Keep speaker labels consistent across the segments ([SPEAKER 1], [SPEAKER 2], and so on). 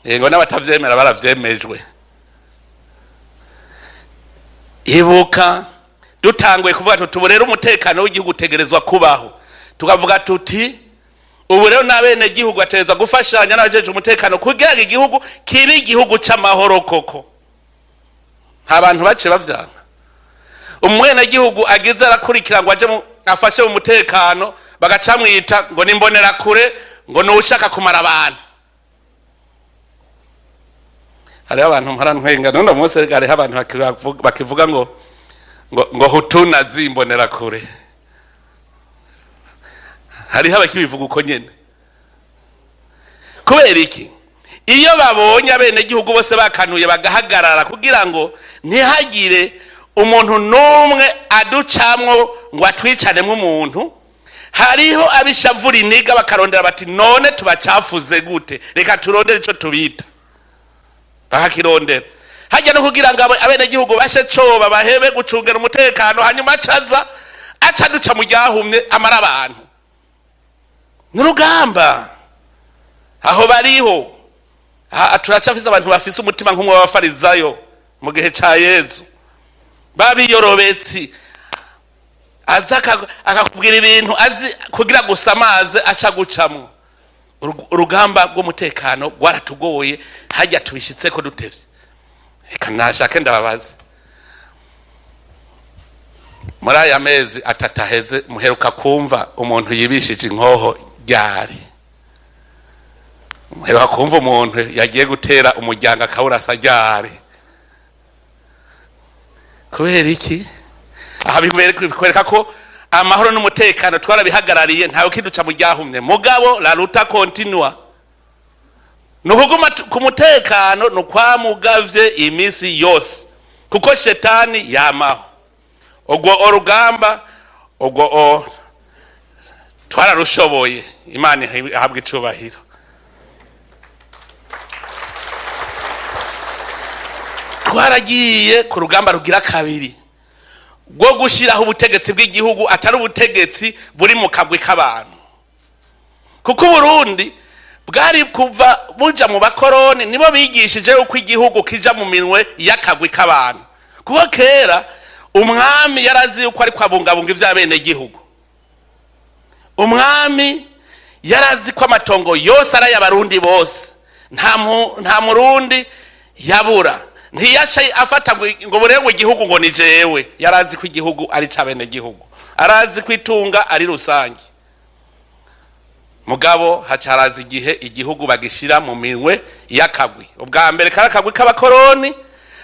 [SPEAKER 1] ngo n'abatavyemera baravyemejwe. Ibuka dutangwe kuvuga tuti rero umutekano w'igihugu utegerezwa kubaho, tukavuga tuti ubu rero n'abene gihugu ategerezwa gufashanya n'abajeje umutekano kugira ngo igihugu kibe igihugu c'amahoro koko. Abantu bace bavyanga umwene gihugu agize arakurikira ngo aje afashe mu mutekano bagacamwita ngo nimbonera kure ngo nushaka kumara abantu. Hari abantu mparanwenga none Mose gare abantu bakivuga ngo hutuna zimbonera kure. Hari abakibivuga uko nyene. Kubera iki? Iyo babonye abene gihugu bose bakanuye bagahagarara kugira ngo ntihagire umuntu numwe aducamwo ngo atwicanemo umuntu, hariho abishavura iniga bakarondera bati none tubacafuze gute, reka turondere ico tubita. Bakakirondera hajya no kugira ngo abene gihugu bashe coba bahebe gucungera umutekano, hanyuma aca duca mu ryahumye amara abantu. N'urugamba aho bariho turacafise abantu bafise umutima nk'umwe w'abafarizayo mu gihe ca Yezu, babiyorobetsi aza akakubwira ibintu azi kugira gusa amazi aca gucamwo. Urugamba rw'umutekano rwaratugoye hajya tubishitseko dutevye. Reka nashake ndababaze, muri aya mezi atataheze muheruka kumva umuntu yibishije inkoho ryari? Muheruka kumva umuntu yagiye gutera umuryango akawurasa ryari? Kubera iki? Aha bikwereka ko amahoro n'umutekano twarabihagarariye, ntawe kiduca mu ryahumye. Mugabo la luta continua. Nukuguma ku mutekano nukwamugavye imisi yose, kuko shetani yamaho. Ogwo orugamba ogwo twararushoboye, Imana ihabwe icubahiro. Twaragiye ku rugamba rugira kabiri bwo gushiraho ubutegetsi bw'igihugu atari ubutegetsi buri mu kagwi k'abantu, kuko Burundi bwari kuva buja mu bakoroni nibo bigishije uko igihugu kija mu minwe y'akagwi k'abantu. Kuko kera umwami yarazi uko ari kwabungabunga ivy'abene gihugu. Umwami yarazi ko amatongo yose ari y'abarundi bose, nta murundi yabura. Ntiyashaye afata ngo burengo igihugu ngo ni jewe. Yarazi ko igihugu ari cabene gihugu, arazi kwitunga ari rusangi. Mugabo hacarazi igihe igihugu bagishira mu minwe y'akagwi. Ubwa mbere karakagwi k'abakoroni,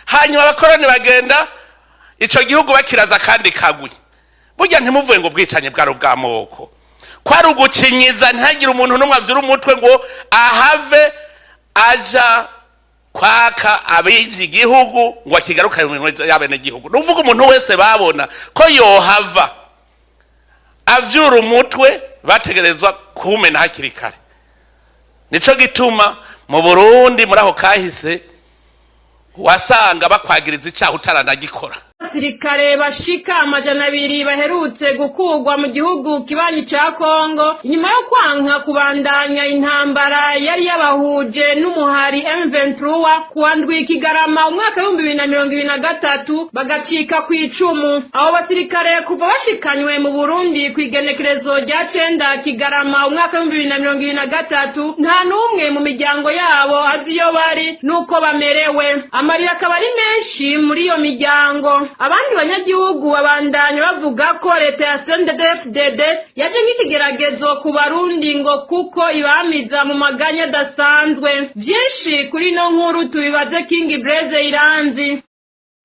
[SPEAKER 1] hanyuma abakoroni bagenda ico gihugu bakiraza kandi kagwi. Burya ntimuvuye ngo bwicanye bwaro bw'amoko, kwari ugucinyiza ntihagire umuntu n'umwe avyura umutwe ngo ahave aja kwaka abizi igihugu ngo akigaruka mu minwe y'abene gihugu. Nuvuga umuntu wese babona ko yohava avyura umutwe bategerezwa kumena hakiri kare. Nico gituma mu Burundi muri aho kahise wasanga bakwagiriza icaha utaranagikora.
[SPEAKER 2] Abasirikare bashika 200 baherutse gukurwa mu gihugu kibanyi ca Kongo inyuma yo kwanka kubandanya intambara yari yabahuje n'umuhari M23 kuandwi Kigarama umwaka wa 2023 bagacika kwicumu. Abo basirikare kuva bashikanywe mu Burundi kwigenekerezo rya 9 Kigarama umwaka wa 2023 nta numwe mu miryango yabo aziyo bari nuko bamerewe. Amarira akaba ari menshi muri iyo miryango. Abandi banyagihugu babandanya bavuga ko leta ya CNDD-FDD yaje nk'ikigeragezo ku Barundi ngo kuko ibamiza mu maganya adasanzwe. Byinshi kuri no nkuru tubibaze King Blaze Iranzi.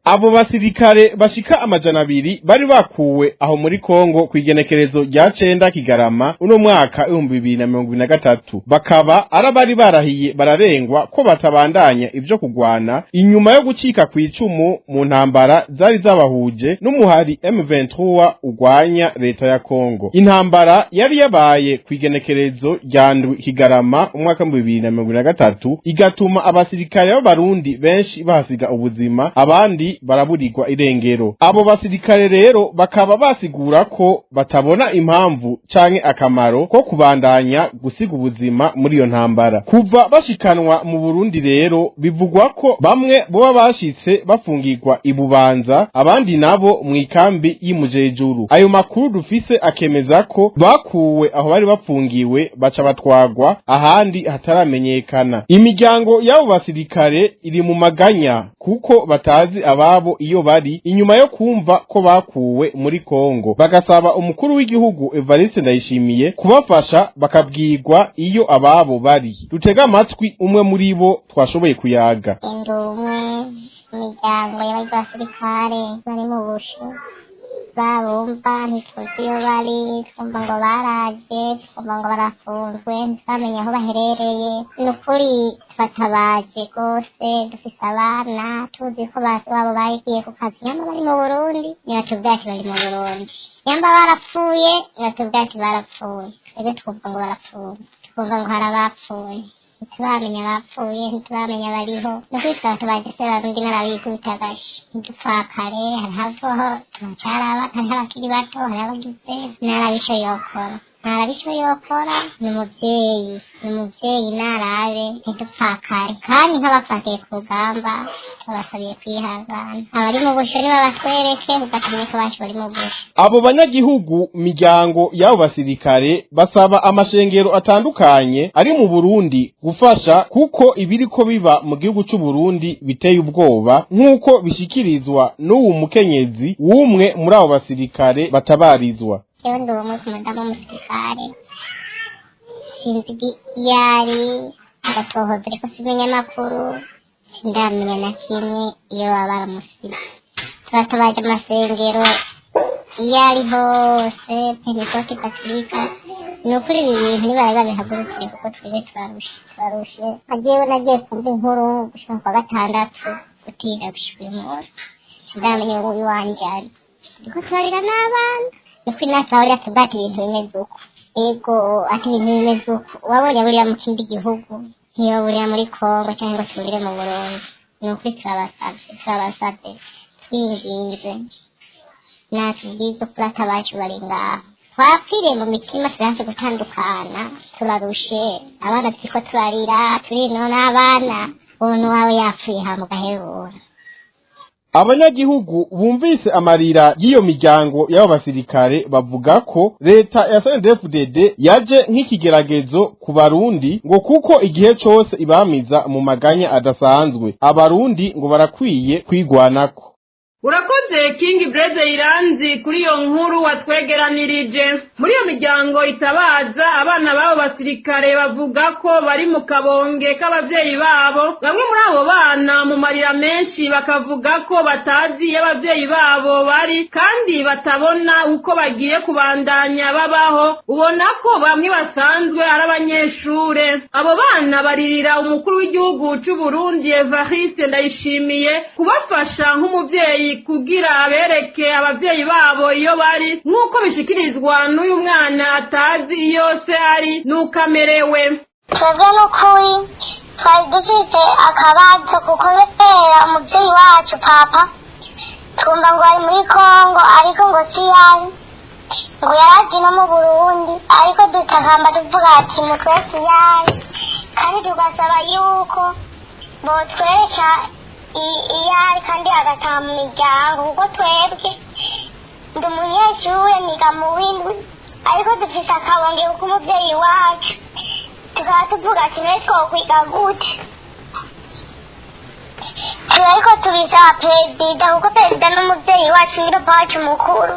[SPEAKER 3] Abo basirikare bashika 200 bari bakuwe aho muri Kongo kwigenekerezo rya 9 Kigarama uno mwaka 2023 bakaba arabari barahiye bararengwa ko batabandanya ivyo kugwana inyuma yo gucika kwicumu mu ntambara zari zabahuje n'umuhari M23 ugwanya leta ya Kongo. Intambara yari yabaye kwigenekerezo rya Kigarama umwaka 2023 igatuma abasirikare b'Abarundi benshi bahasiga ubuzima, abandi abandi baraburirwa irengero. Abo basirikare rero bakaba basigura ko batabona impamvu canke akamaro ko kubandanya gusiga ubuzima muri iyo ntambara. Kuva bashikanwa mu Burundi rero bivugwa ko bamwe boba bashitse bafungirwa ibubanza, abandi nabo mu ikambi y'Imujejuru. Ayo makuru dufise akemeza ko bakuwe aho bari bafungiwe baca batwagwa ahandi hataramenyekana. Imiryango y'abo basirikare iri mu maganya kuko batazi ababo iyo bari inyuma yo kumva ko bakuwe muri Kongo. Bagasaba umukuru w'igihugu Evariste Ndayishimiye kubafasha bakabwirwa iyo ababo bari. Dutega amatwi umwe muri bo twashoboye kuyaga.
[SPEAKER 4] Imiryango y'abasirikare bari mu bushi babumva ntituzi iyo bari, twumva ngo baraje, twumva ngo barafunzwe, ntitwamenye aho baherereye. Ni ukuri batabaje rwose, dufise abana tuzi ko basi wabo bagiye ku kazi, nyamba bari mu Burundi nibatubwira ati bari mu Burundi, nyamba barapfuye nibatubwira ati barapfuye. Twebwe twumva ngo barapfuye, twumva ngo hari abapfuye, ntituramenya abapfuye, ntituramenya bariho. Ni ukuri turabaje se Barundi n'abikubita agashi ntidupfakare, hariho turacaraba, hariho abakiri bato, hariho abagize narabisho yokora, narabisho yokora. Ni umuvyeyi narabe ntidupfakare, kandi nk'abafatiye ku rugamba babasabiye kwihangana. Abari mu busho nibabatwereke ugatumye ko bacu bari mu busho.
[SPEAKER 3] Abo banyagihugu miryango y'abo basirikare basaba amashengero atandukanye ari mu Burundi gufasha, kuko ibiriko biba mu gihugu c'u Burundi biteye ubwoba, nk'uko bishikirizwa n'uwu mukenyezi w'umwe muri abo basirikare batabarizwa.
[SPEAKER 4] Jewe ndi umudamu w'umusirikare, sinzi yari agatohoza ariko simenya amakuru, sindamenya na kimwe iyo baba baramusize. Turatabaje amasengero iyo ari hose, Pentekote Gatolika. Ni ukuri ibi bintu nibarabe babihagurukire kuko twebwe turarushe. Nagiye kumva inkuru gushika kwa gatandatu gutiga gushika uyu munsi sindamenya uwo iwanje ari, ndiko turarira n'abana. Ni ukuri natahurira tuvuga ati ibintu bimeze uko, ego ati ibintu bimeze uko, wabonye burira mu kindi gihugu ntiyoburira muri Kongo cyangwa ngo tubure mu Burundi. Ni ukuri turabasavye twinginze natubwize ukuri atabacu bari ngaho. Twapfiriye mu mitima, turanse gutandukana, turarushe, abana turiko turarira, turino n'abana, umuntu wawe yapfuye hama ugahebura.
[SPEAKER 3] Abanyagihugu bumvise amarira y'iyo miryango y'abo basirikare bavuga ko leta ya CNDD-FDD yaje nk'ikigeragezo ku Barundi, ngo kuko igihe cose ibamiza mu maganya adasanzwe. Abarundi ngo barakwiye kwigwanako.
[SPEAKER 2] Urakoze King Blaze Iranzi kuri iyo nkuru watwegeranirije. Muri iyo miryango itabaza abana babo basirikare bavuga ko bari mu kabonge k'abavyeyi babo. Bamwe muri abo bana mu marira menshi bakavuga ko batazi y'abavyeyi babo bari, kandi batabona uko bagiye kubandanya babaho. Ubona ko bamwe basanzwe ari abanyeshure. Abo bana baririra umukuru w'igihugu c'u Burundi Evariste Ndayishimiye kubafasha nk'umuvyeyi kugira abereke abavyeyi babo iyo bari, nk'uko bishikirizwa n'uyu mwana atazi iyo se ari nukamerewe.
[SPEAKER 4] Twebwe n'ukuri twari dufite akabazo kuko kubera umuvyeyi wacu papa twumva ngo ari muri Kongo, ariko ngo si yari, ngo yaraje no mu Burundi, ariko dutakamba tuvuga ati mutwese yari, kandi tugasaba yuko botwereka iyari kandi agataha mu miryango, kuko twebwe ndi umunyeshure niga mu w'indwi, ariko dufise akabonge kuko umuvyeyi wacu, tukaba tuvuga ati mbese twokwiga gute? Turariko tubisaba perezida, kuko perezida n'umuvyeyi wacu nyir'upa wacu mukuru,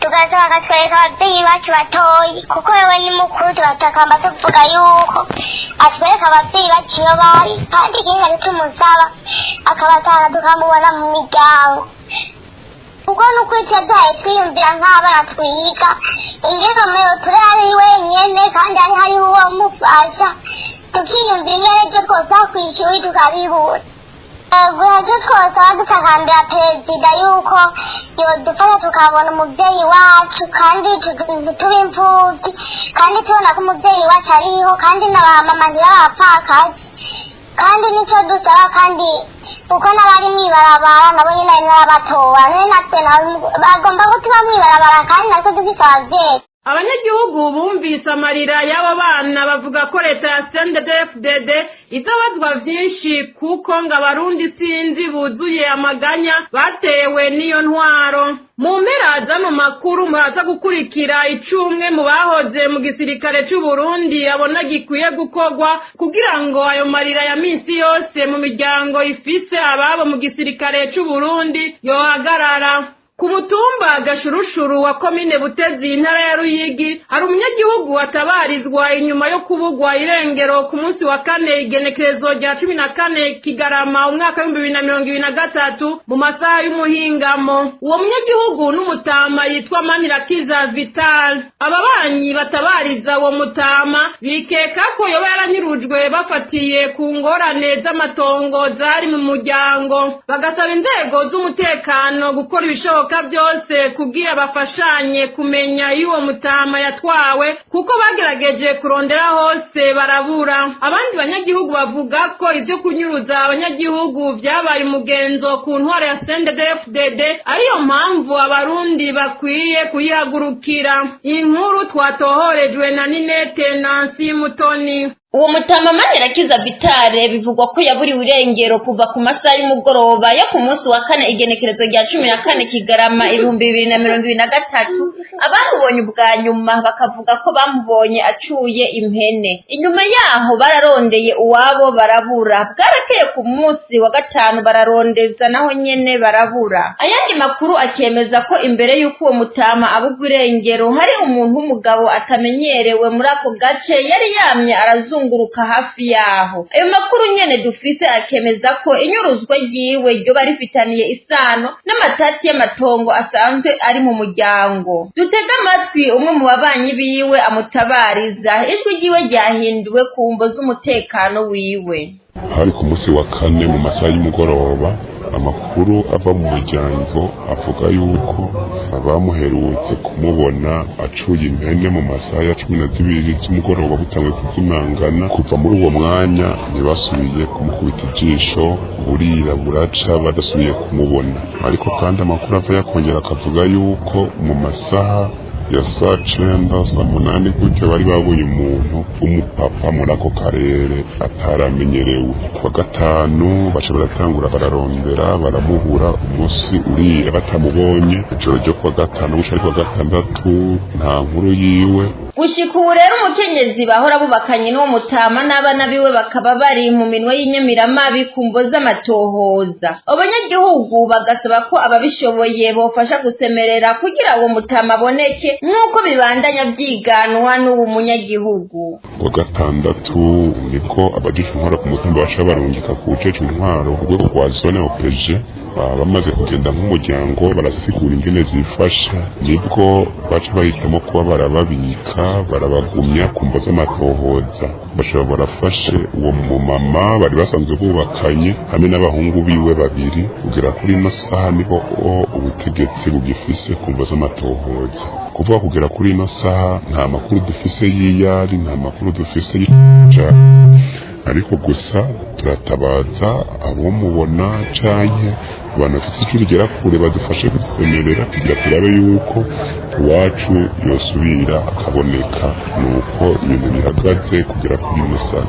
[SPEAKER 4] tugasaba akatwereka abavyeyi bacu batoyi, kuko wewe ni mukuru. Turatakamba tuvuga yuko atwereka abavyeyi bacu iyo bari, kandi ikindi ari tumusaba akabatanga tukamubona mu miryango, kuko n'ukuri tuyaduhaye twiyumvira nk'abana twiga, ingeze mewe turi ari wenyene kandi ari hariho uwo mufasha, tukiyumvira ingene ryo twose kw'ishuri tukabibura. icyo twosaba dutakambira perezida yuko yodufasha tukabona umubyeyi wacu kandi tube imfubyi kandi tubona ko umubyeyi wacu ariho kandi n'abamama ntibabapfakazi kandi nicyo dusaba kandi kuko n'abari mw'ibarabara nabo nyine n'abatora natwe bagomba kutuba mw'ibarabara kandi natwe dufise abavyeyi.
[SPEAKER 2] Abanyagihugu bumvise amarira y'aba bana bavuga ko leta ya CNDD-FDD izabazwa vyinshi kuko ngo abarundi sinzi buzuye amaganya batewe n'iyo ntwaro. Mu mpera z'ano makuru muraza gukurikira icumwe mu bahoze mu gisirikare c'u Burundi abona gikwiye gukorwa kugira ngo ayo marira ya misi yose mu miryango ifise ababo mu gisirikare c'u Burundi yohagarara. Ku mutumba Gashurushuru wa komine Butezi intara ya Ruyigi hari umunyagihugu atabarizwa inyuma yo kubugwa irengero ku munsi wa kane igenekerezo rya 14 Kigarama umwaka wa 2023 mu masaha y'umuhingamo. Uwo munyagihugu n'umutama yitwa Manirakiza Vital. Ababanyi batabariza uwo mutama bikeka ko yoba yaranyirujwe bafatiye ku ngorane z'amatongo zari mu muryango, bagasaba inzego z'umutekano gukora ibishoboka byose kugira bafashanye kumenya y'uwo mutama yatwawe kuko bagerageje kurondera hose barabura. Abandi banyagihugu bavuga ko ibyo kunyuruza abanyagihugu byabaye umugenzo ku ntwaro ya CNDD-FDD ariyo mpamvu abarundi bakwiye kuyihagurukira. Inkuru twatohorejwe na Ninete Nancy Mutoni.
[SPEAKER 5] Uwo mutama Manirakiza Vitale bivugwa ko yaburiwe irengero kuva ku masaha y'umugoroba yo ku munsi wa kane igenekerezo rya 14 Kigarama 2023. Abamubonye ubwa nyuma bakavuga ko bamubonye acuye impene. Inyuma yaho bararondeye uwabo barabura. Bwarakeye ku munsi wa gatanu bararondeza naho nyene barabura. Ayandi makuru akemeza ko imbere y'uko uwo mutama abugwa irengero hari umuntu w'umugabo atamenyerewe muri ako gace yari yamye arazunguruka hafi yaho. Ayo makuru nyene dufise akemeza ko inyuruzwa ryiwe ryo barifitaniye isano n'amatati y'amatongo asanzwe ari mu muryango. Dutega amatwi umwe mu babanyi biwe amutabariza, ijwi ryiwe ryahinduwe ku mvo z'umutekano wiwe.
[SPEAKER 6] Hari ku munsi wa kane mu masaha y'umugoroba amakuru ava mu muryango avuga yuko abamuherutse kumubona acuye impene mu masaha ya 12 z'umugoroba butanguye kuzimangana. Kuva muri uwo mwanya ntibasubiye kumukubita ijisho, burira buraca badasubiye kumubona. Ariko kandi amakuru ava yakongera akavuga yuko mu masaha ya saa 9 saa 8 gutyo bari babonye umuntu w'umupapa muri ako karere ataramenyerewe. Kwa gatanu baca baratangura bararondera baramubura, umunsi urira batamubonye. Ijoro ryo kwa gatanu gushika kwa gatandatu nta nkuru yiwe.
[SPEAKER 5] Gushika ubu rero umukenyezi bahora bubakanye n'uwo mutama n'abana biwe bakaba bari mu minwe y'inyamiramabi ku mvo z'amatohoza. Abanyagihugu bagasaba ko ababishoboye bofasha gusemerera kugira uwo mutama aboneke nk'uko bibandanya byiganwa n'ubu munyagihugu.
[SPEAKER 6] Kwa gatandatu niko abajije intwaro ku mutumba baca barungika ku uceje intwaro ku rwego rwa zone opeje. Bamaze kugenda nk'umuryango barasigura ingene zifasha, nibwo baca bahitamo kuba barababika barabagumya ku mvo z'amatohoza. Bashobora barafashe uwo mumama bari basanzwe bubakanye hamwe n'abahungu biwe babiri. Kugera kuri ino saha niho ubutegetsi bugifise ku mvo z'amatohoza. Kuvuga kugera kuri ino saha nta makuru dufise y'iyari, nta makuru dufise y'ija, ariko gusa turatabaza abo mubona canke abantu bafite icyo rigera kure badufashe gusemerera kugira turabe yuko iwacu yosubira akaboneka, nuko ibintu bihagaze kugera kuri ino saha.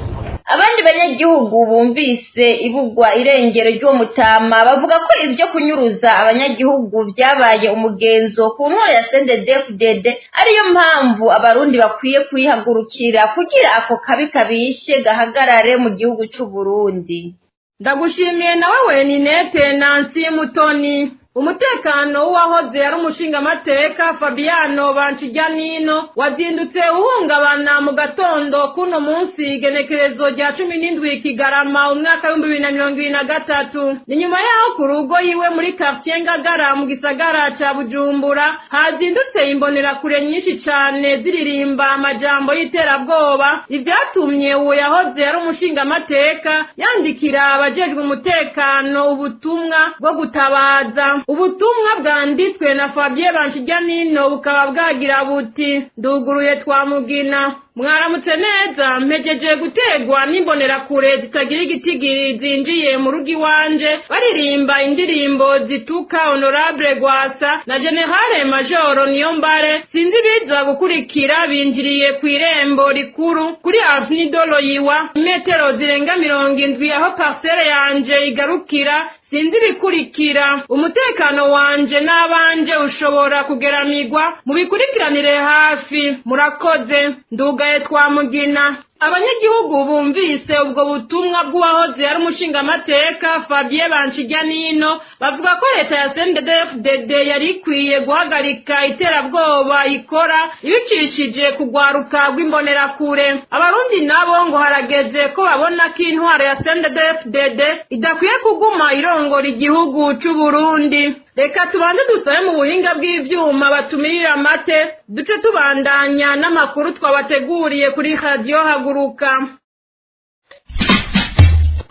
[SPEAKER 5] Abandi banyagihugu bumvise ibugwa irengero ry'uwo mutama bavuga ko ibyo kunyuruza abanyagihugu byabaye umugenzo ku ntwaro ya CNDD-FDD ariyo mpamvu abarundi bakwiye kuyihagurukira kugira ako kabi kabishe gahagarare mu gihugu c'u Burundi.
[SPEAKER 2] Ndagushimiye nawe Ninete Nancy Mutoni. umutekano w'uwahoze ari umushingamateka Fabiano Bancijanino wazindutse uhungabana mu gatondo kuno munsi igenekerezo rya 17 Kigarama umwaka wa 2023 ni nyuma yaho ku rugo yiwe muri quartier Ngagara mu gisagara ca Bujumbura hazindutse imbonera kure nyinshi cane ziririmba amajambo y'iterabwoba ivyatumye uwo yahoze ari umushingamateka yandikira abajejwe umutekano ubutumwa bwo gutabaza. Ubutumwa bwanditswe na Fabien Bancijanino bukaba bwagira buti nduguruye Twamugina mwaramutse neza mpejeje gutegwa n'imbonera kure zitagira igitigiri zinjiye mu rugi wanje baririmba indirimbo zituka Honorable Gwasa na General Major Niyombare sinzi biza gukurikira binjiriye ku irembo rikuru kuri Avenue Doloyiwa metero zirenga 70 aho parcelle yanje igarukira sinzi bikurikira umutekano wanje n'abanje ushobora kugeramigwa mu bikurikiranire hafi murakoze ndugaye Twamugina. Abanyagihugu bumvise ubwo butumwa bw'uwahoze ari umushingamateka Fabien Bancijanino bavuga ko leta ya CNDD-FDD yari ikwiye guhagarika iterabwoba ikora ibicishije kugwaruka rw'imbonerakure. Abarundi nabo ngo harageze ko babona ko intwaro ya CNDD-FDD idakwiye kuguma irongora igihugu c'u Burundi. Reka tubanze dusabe mu buhinga bw'ivyuma batumirira amate duce tubandanya n'amakuru twabateguriye kuri radio Haguruka.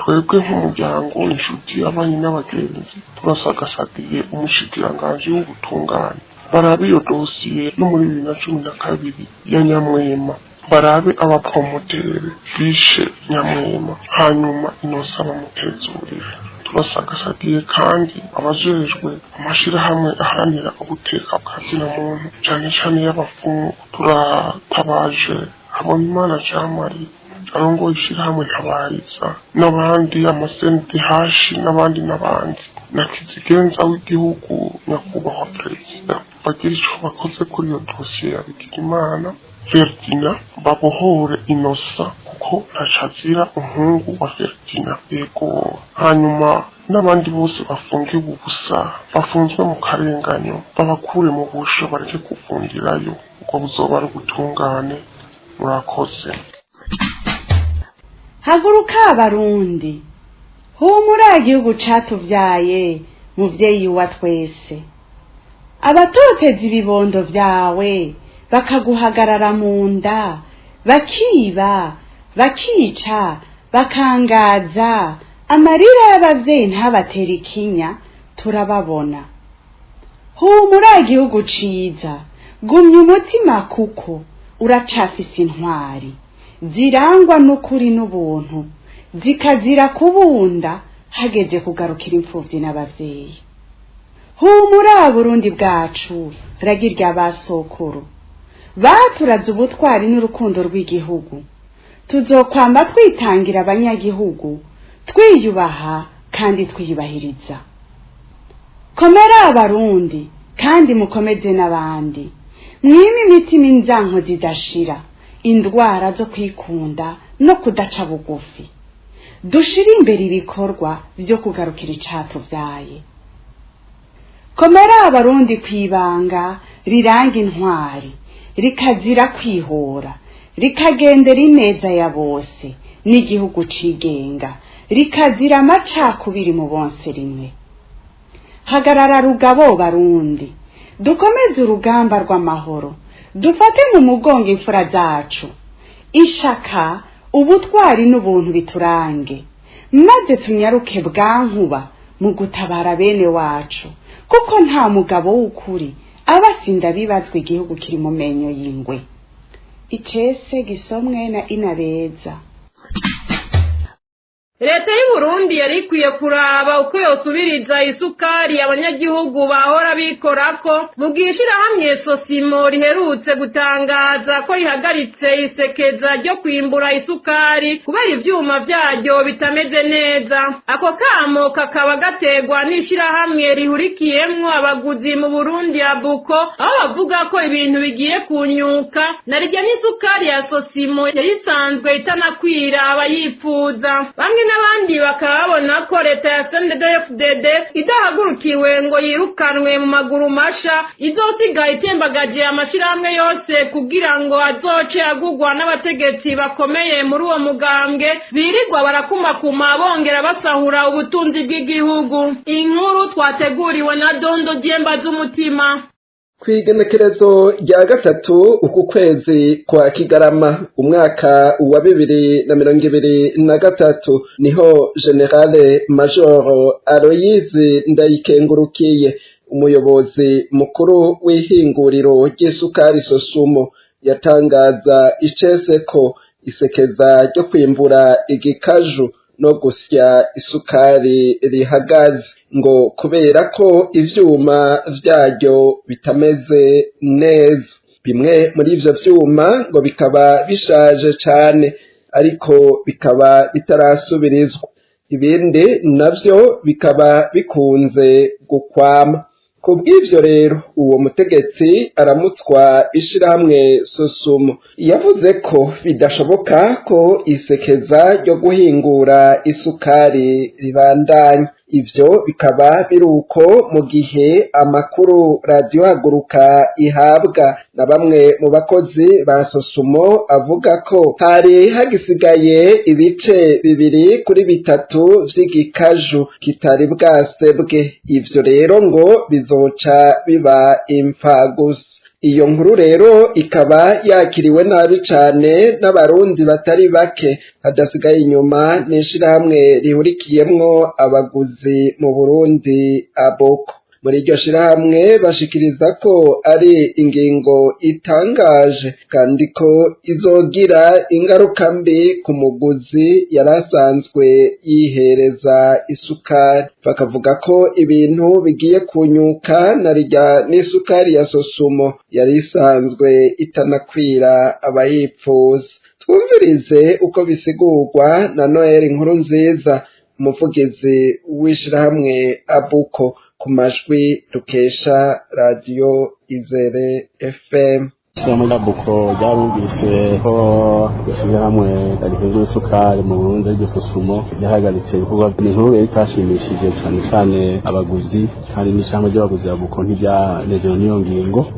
[SPEAKER 7] Twebwe nk'umuryango inshuti abanyi n'abagenzi turasagasagiye umushikiranganji w'ubutungane barabe iyo dosiye no muri 2012 ya Nyamwema barabe abapromotere bishe Nyamwema hanyuma inosaba mutezurire. Turasagasagiye kandi abajejwe amashirahamwe aharanira ubuteka bwazina muntu cyane cyane y'abafungu. Turatabaje Habonimana Jamari arongoye ishirahamwe Ntabariza n'abandi amasenti hashi n'abandi na Kizigenza w'igihugu nyakubahwa perezida bagira ico bakoze kuri iyo dosiye ya Bigirimana Ferdina babohore Inosa kuko ntacazira umuhungu wa Ferdina yego. Hanyuma n'abandi bose bafungiwe ubusa bafunzwe mu karenganyo babakure mu busho bareke kuvundirayo uko buzoba ari ubutungane. Murakoze.
[SPEAKER 8] Haguruka Abarundi humura igihugu catuvyaye muvyeyi wa twese abatoteza ibibondo vyawe bakaguhagarara mu nda bakiba bakica bakangaza amarira y'abavyeyi ntabatera ikinya turababona. Humura igihugu ciza gumya umutima kuko uracafise intwari zirangwa n'ukuri n'ubuntu zikazira kubunda hageze kugarukira imfuvyi n'abavyeyi. Humura Burundi bwacu ragirya basokuru baturaze ubutwari n'urukundo rw'igihugu tuzokwamba twitangira abanyagihugu twiyubaha kandi twiyubahiriza. Komera Abarundi kandi mukomeze n'abandi mwime imitima inzanko zidashira indwara zo kwikunda no kudaca bugufi dushira imbere ibikorwa byo kugarukira icatuvyaye. Komera Abarundi kwibanga riranga intwari rikazira kwihora rikagendera ineza ya bose n'igihugu cigenga rikazira amacakubiri mu bonse rimwe. Hagarara rugabo Barundi dukomeze urugamba rw'amahoro dufate mu mugongo imfura zacu ishaka ubutwari n'ubuntu biturange maze tunyaruke bwankuba mu gutabara bene wacu kuko nta mugabo w'ukuri abasinda bibazwe igihugu kiri mu menyo y'ingwe. Icese gisomwe na Inabeza.
[SPEAKER 2] Leta y'u Burundi yari ikwiye kuraba uko yosubiriza isukari abanyagihugu bahora bikorako mu gishirahamwe Sosimo riherutse gutangaza ko rihagaritse isekeza ryo kwimbura isukari kubera ivyuma vyaryo bitameze neza. Ako kamo kakaba gategwa n'ishirahamwe rihurikiyemwo abaguzi mu Burundi Abuko aho bavuga ko ibintu bigiye kunyuka narijya n'isukari ya Sosimo yari isanzwe itanakwira abayipfuza. Bamwe n'abandi bakaba babona ko leta ya CNDD-FDD idahagurukiwe ngo yirukanwe mu maguru masha izosiga itembagaje amashirahamwe yose kugira ngo azoce agugwa n'abategetsi bakomeye muri uwo mugambwe birirwa barakumakuma bongera basahura ubutunzi bw'igihugu. Inkuru twateguriwe na Dondo Diemba z'umutima.
[SPEAKER 9] Kw'igenekerezo rya gatatu uku kwezi kwa Kigarama umwaka wa 2023 niho Generale Major Aloyizi Ndayikengurukiye umuyobozi mukuru w'ihinguriro ry'isukari Sosumo yatangaza icese ko isekeza ryo kwimbura igikaju no gusya isukari rihagaze ngo kubera ko ivyuma vyaryo bitameze neza. Bimwe muri ivyo vyuma ngo bikaba bishaje cane ariko bikaba bitarasubirizwa, ibindi navyo bikaba bikunze gukwama. Kubw'ivyo rero uwo mutegetsi aramutswa ishirahamwe Sosumo yavuze ko bidashoboka ko isekeza ryo guhingura isukari ribandanya. Ivyo bikaba biruko mu gihe amakuru Radio Haguruka ihabwa na bamwe mu bakozi ba Sosumo avuga ko hari hagisigaye ibice 2 kuri 3 vy'igikaju kitari bwasebwe. Ivyo rero ngo bizoca biba impfagusa. Iyo nkuru rero ikaba yakiriwe nabi cane n'abarundi batari bake, hadasigaye inyuma n'ishirahamwe rihurikiyemwo abaguzi mu Burundi Aboko. Muri iryo shirahamwe bashikiriza ko ari ingingo itangaje kandi ko izogira ingaruka mbi ku muguzi yarasanzwe yihereza isukari. Bakavuga ko ibintu bigiye kunyuka narirya n'isukari ya Sosumo yari isanzwe itanakwira abayipfuza. Twumvirize uko bisigurwa na Noel Nkurunziza, umuvugizi w'ishirahamwe Abuko, ku majwi dukesha Radio Izere FM.
[SPEAKER 10] Muri Abuko ryarumvise ko ishirahamwe rihingura isukari mu Burundi ryo Sosumo ryahagaritse ibikorwa. Ni inkuru itashimishije cyane cyane abaguzi kandi n'ishirahamwe ry'abaguzi Abuko ntibyanezerewe n'iyo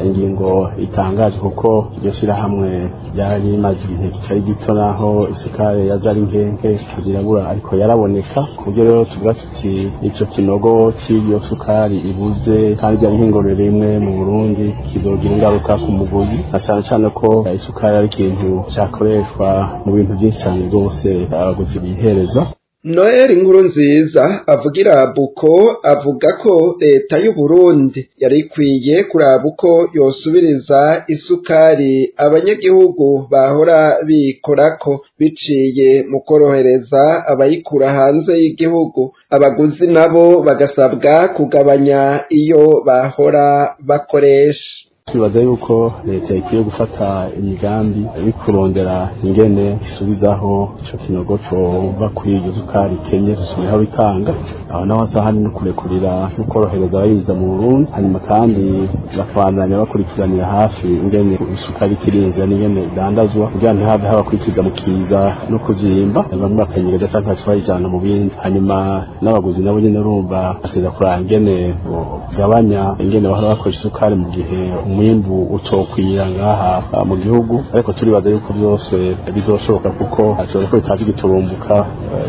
[SPEAKER 10] ingingo itangaje kuko iryo shirahamwe ryari rimaze igihe kitari gito naho isukari yazari nkenke kuzirabura ariko yaraboneka. Ku buryo rero tuvuga tuti ico kinogo cy'iyo sukari ibuze kandi ryari ihinguriro rimwe mu Burundi kizogira ingaruka ku muguzi, cyane cyane ko isukari ari ikintu cyakoreshwa mu bintu byinshi cyane rwose abaguzi bihereza.
[SPEAKER 9] Noel Nkurunziza avugira Abuko avuga ko leta y'u Burundi yari ikwiye kuraba uko yosubiriza isukari abanyagihugu bahora bikorako biciye mu korohereza abayikura hanze y'igihugu. Abaguzi nabo bagasabwa kugabanya iyo bahora bakoresha.
[SPEAKER 10] Twibaza yuko leta ikwiye gufata imigambi bikurondera ingene isubizaho ico kinogo cova kuri iyo sukari kenye susubiraho bikanga, aho naho sahani no kurekurira no korohereza abayiza mu Burundi, hanyuma kandi bafandanya bakurikiranira hafi ingene isukari kirinze n'ingene dandazwa kugira ntihave habakurikiza mu kiza no kuzimba bamwe bakanyereza cyangwa bakayijana mu bindi. Hanyuma n'abaguzi nabo nyene urumva bateza kuranga ingene gabanya ingene bahora bakoresha isukari mu gihe umwimbu utokwira ngaha mu gihugu, ariko turibaza yuko byose bizoshoboka kuko ashobora ko bitazi giturumbuka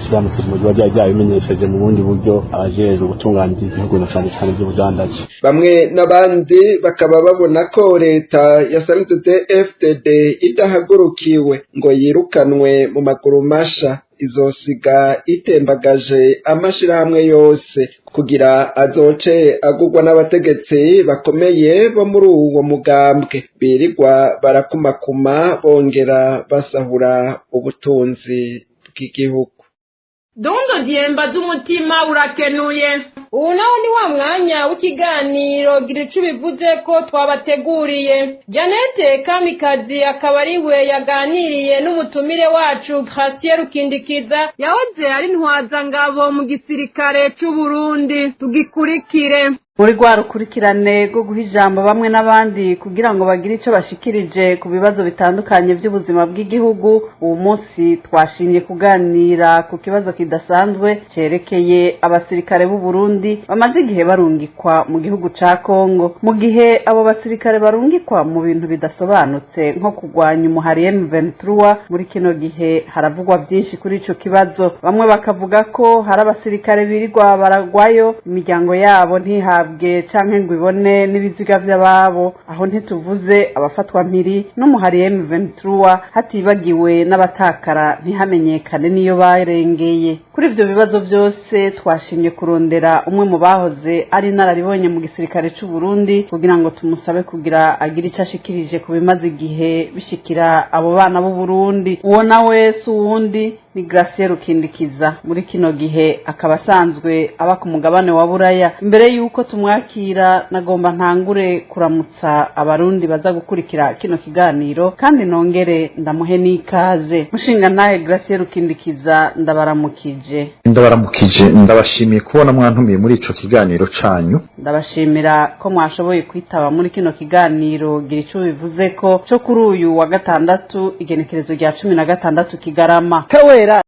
[SPEAKER 10] shiramutse mu gihe byabimenyesheje mu bundi buryo abajeje gutunganya igihugu na cyane cyane by'ubudandaji.
[SPEAKER 9] Bamwe n'abandi bakaba babona ko leta ya CNDD-FDD idahagurukiwe ngo yirukanwe mu maguru masha, izosiga itembagaje amashirahamwe yose kugira azoce agurwa n'abategetsi bakomeye bo muri uwo mugambwe birirwa barakumakuma bongera basahura ubutunzi bw'igihugu.
[SPEAKER 2] Dondo Diemba z'umutima urakenuye. Ubu naho ni wa mwanya w'ikiganiro gira ico bivuze ko twabateguriye. Janete Kamikazi akaba ari we yaganiriye n'umutumire wacu Gracier Rukindikiza yahoze ari ntwaza ngabo mu gisirikare c'u Burundi. Tugikurikire.
[SPEAKER 8] muri rwa rukurikirane rwo guha ijambo bamwe n'abandi kugira ngo bagire icyo bashikirije ku bibazo bitandukanye by'ubuzima bw'igihugu, uwo munsi twashimye kuganira ku kibazo kidasanzwe cerekeye abasirikare b'u Burundi bamaze igihe barungikwa mu gihugu ca Kongo. Mu gihe abo basirikare barungikwa mu bintu bidasobanutse nko kurwanya umuhari M23, muri kino gihe haravugwa byinshi kuri ico kibazo. Bamwe bakavuga ko hari abasirikare birirwa baragwayo imiryango yabo ntihabwe canke ngo ibone n'ibiziga vy'ababo, aho ntituvuze abafatwa mpiri n'umuhari M23, hatibagiwe n'abatakara ntihamenyekane niyo barengeye. Kuri ivyo bibazo byose twashimye kurondera umwe mu bahoze ari inararibonye mu gisirikare c'u Burundi kugira ngo tumusabe kugira agire ico ashikirije ku bimaze igihe bishikira abo bana b'u Burundi. Uwo nawe si uwundi ni Gracier Rukindikiza, muri kino gihe akaba asanzwe aba ku mugabane wa Buraya. Imbere yuko tumwakira nagomba ntangure kuramutsa abarundi baza gukurikira kino kiganiro kandi nongere ndamuhe n'ikaze. Mushinga naye Gracier Rukindikiza, ndabaramukije.
[SPEAKER 11] Ndabashimiye kubona mwantumiye muri ico kiganiro canyu.
[SPEAKER 8] Ndabashimira ko mwashoboye kwitaba muri kino kiganiro gira ico bivuze ko cyo kuri uyu wa gatandatu igenekerezo rya 16 Kigarama.
[SPEAKER 11] Kawera